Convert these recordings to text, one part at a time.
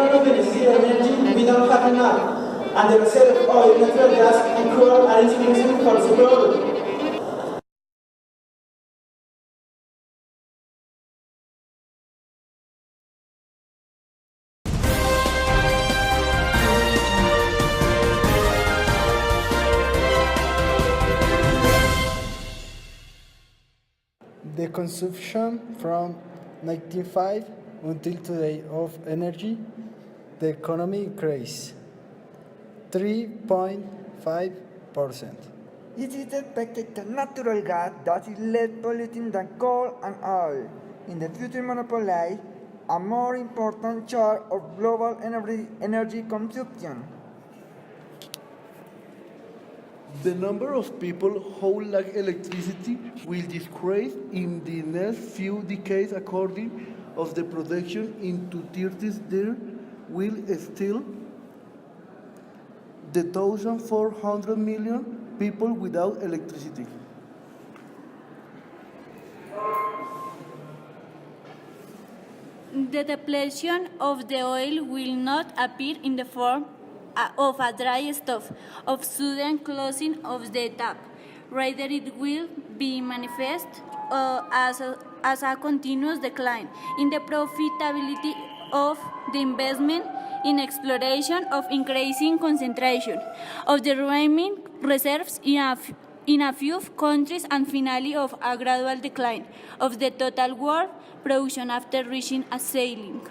run out of the necessary energy, we don't have enough, and the reserve of oil, natural gas, and coal are insufficient for the problem. The consumption from 1905 until today of energy, the economy increased 3.5%. It is expected that natural gas that is less polluting than coal and oil in the future monopolize a more important share of global energy consumption. The number of people who lack electricity will decrease in the next few decades according of the projection into 30s. There will still the 1,400 million people without electricity. The depletion of the oil will not appear in the form of a dry stop, of sudden closing of the tap. Rather, it will be manifest as a continuous decline in the profitability of the investment in exploration, of increasing concentration of the remaining reserves in a few countries, and finally of a gradual decline of the total world production after reaching a ceiling.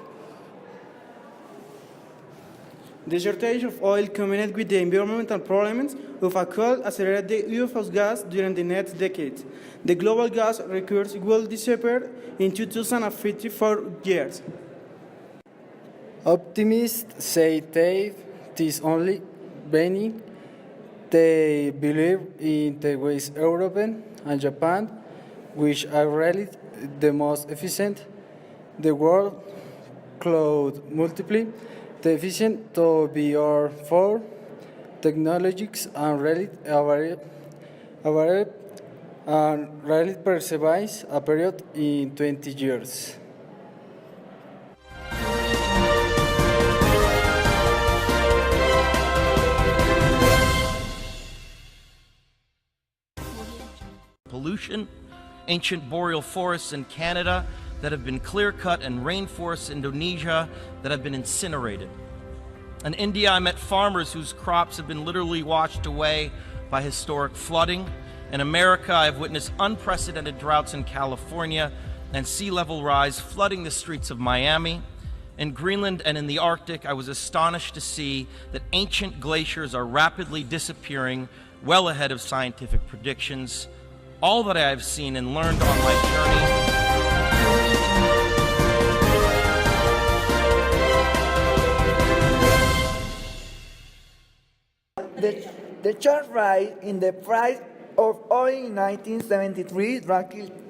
The shortage of oil combined with the environmental problems of a coal accelerate the use of gas during the next decades. The global gas resource will disappear in 2054 years. Optimists say that this only beginning. They believe in the ways Europe and Japan, which are really the most efficient. The world could multiply the efficient to be our for technologies and really perceives a period in 20 years. Pollution, ancient boreal forests in Canada that have been clear-cut, and rainforests in Indonesia that have been incinerated. In India, I met farmers whose crops have been literally washed away by historic flooding. In America, I've witnessed unprecedented droughts in California and sea level rise flooding the streets of Miami. In Greenland and in the Arctic, I was astonished to see that ancient glaciers are rapidly disappearing, well ahead of scientific predictions. All that I have seen and learned on my journey The sharp rise in the price of oil in 1973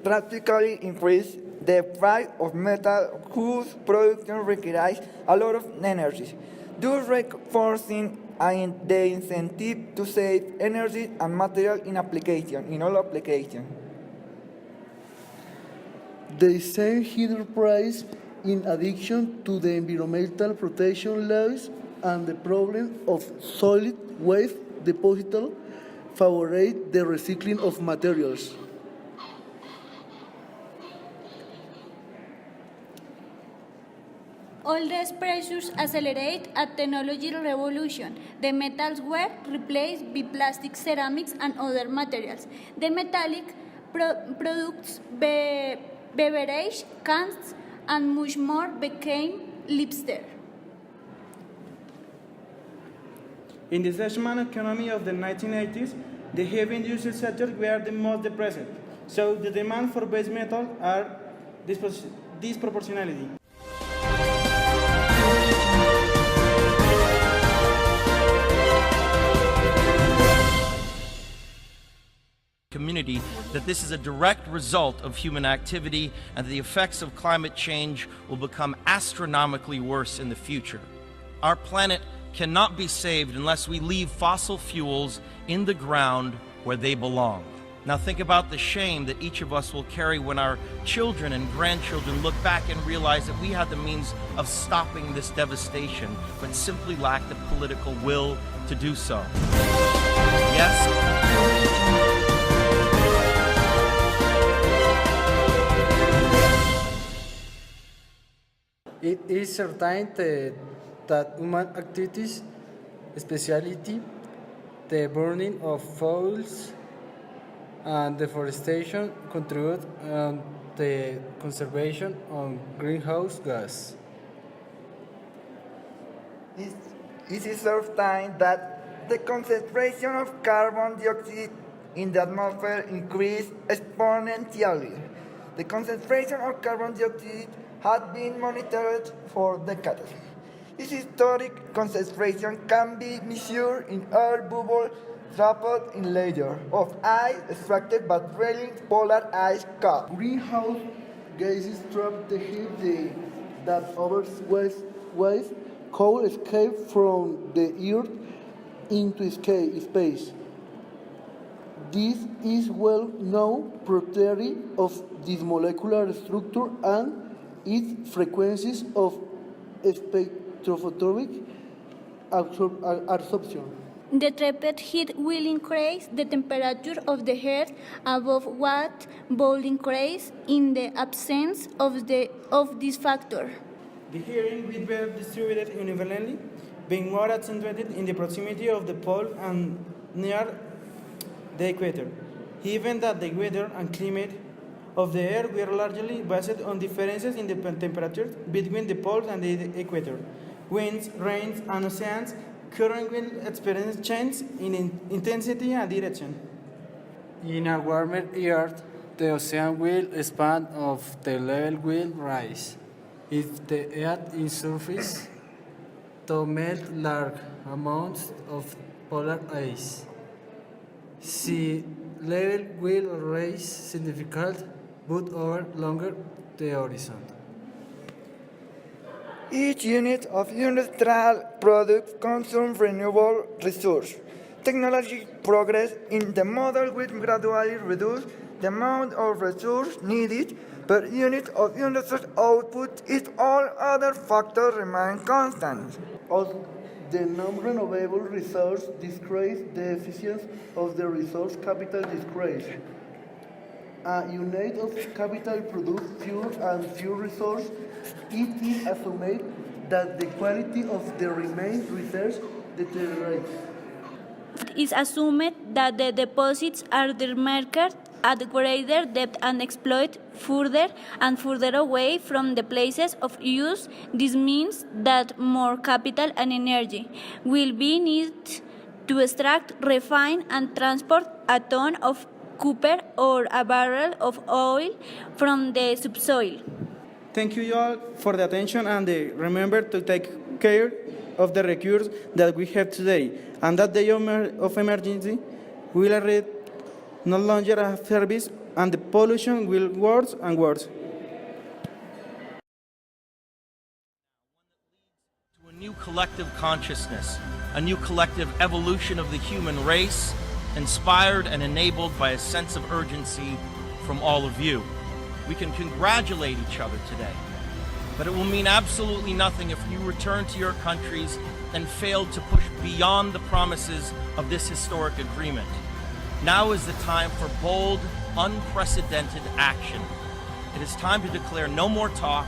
drastically increased the price of metal, whose production requires a lot of energy, thus reinforcing the incentive to save energy and material in all applications. The same higher price, in addition to the environmental protection laws and the problem of solid waste deposital, favorite the recycling of materials. All these pressures accelerate a technology revolution. The metals were replaced by plastic, ceramics, and other materials. The metallic products, beverage cans, and much more became lipster. In the Sachman economy of the 1980s, the heavy industry sector were the most depressed, so the demand for base metal are disproportionality. Community that this is a direct result of human activity and that the effects of climate change will become astronomically worse in the future. Our planet cannot be saved unless we leave fossil fuels in the ground where they belong. Now think about the shame that each of us will carry when our children and grandchildren look back and realize that we had the means of stopping this devastation, but simply lacked the political will to do so. Yes? It is certain that human activities, especially the burning of forests and deforestation, contribute to the conservation of greenhouse gas. It is certain that the concentration of carbon dioxide in the atmosphere increased exponentially. The concentration of carbon dioxide has been monitored for decades. This historic concentration can be measured in air bubble trapped in layers of ice extracted by drilling polar ice caps. Greenhouse gases trap the heat that otherwise could escape from the Earth into space. This is well known property of this molecular structure and its frequencies of spectrophotomic absorption. The trapped heat will increase the temperature of the earth above what would increase in the absence of this factor. The heating will be distributed unevenly, being more accentuated in the proximity of the pole and near the equator. Even that the weather and climate of the Earth were largely based on differences in the temperatures between the poles and the equator. Winds, rains, and oceans current will experience change in intensity and direction. In a warmer Earth, the ocean will expand and the level will rise. If the Earth is surface to melt large amounts of polar ice, sea level will rise significantly, but over longer the horizon. Each unit of industrial products consumes renewable resources. Technology progress in the model will gradually reduce the amount of resource needed per unit of industrial output if all other factors remain constant. As the non-renewable resource decrease, the efficiency of the resource capital decrease. A unit of capital produces fewer and fewer resources. It is assumed that the quality of the remaining research deteriorates. It is assumed that the deposits are demarcated at greater depth and exploited further and further away from the places of use. This means that more capital and energy will be needed to extract, refine, and transport a ton of copper or a barrel of oil from the subsoil. Thank you all for the attention and remember to take care of the recurs that we have today. And that day of emergency will arrive no longer a service and the pollution will worse and worse. To a new collective consciousness, a new collective evolution of the human race, inspired and enabled by a sense of urgency from all of you. We can congratulate each other today, but it will mean absolutely nothing if you return to your countries and fail to push beyond the promises of this historic agreement. Now is the time for bold, unprecedented action. It is time to declare no more talk,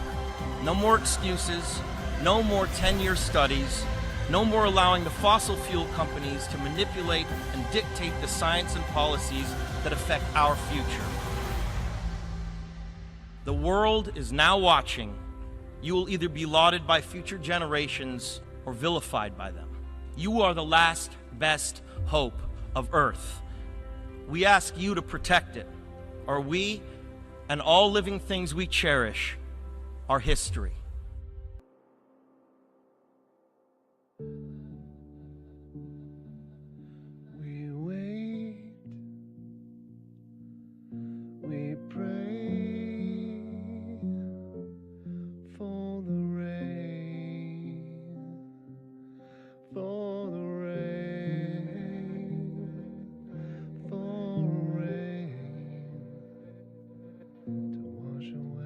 no more excuses, no more 10-year studies, no more allowing the fossil fuel companies to manipulate and dictate the science and policies that affect our future. The world is now watching. You will either be lauded by future generations or vilified by them. You are the last best hope of Earth. We ask you to protect it, or we and all living things we cherish are history. We wait, we pray for the rain, for the rain, for rain. to wash away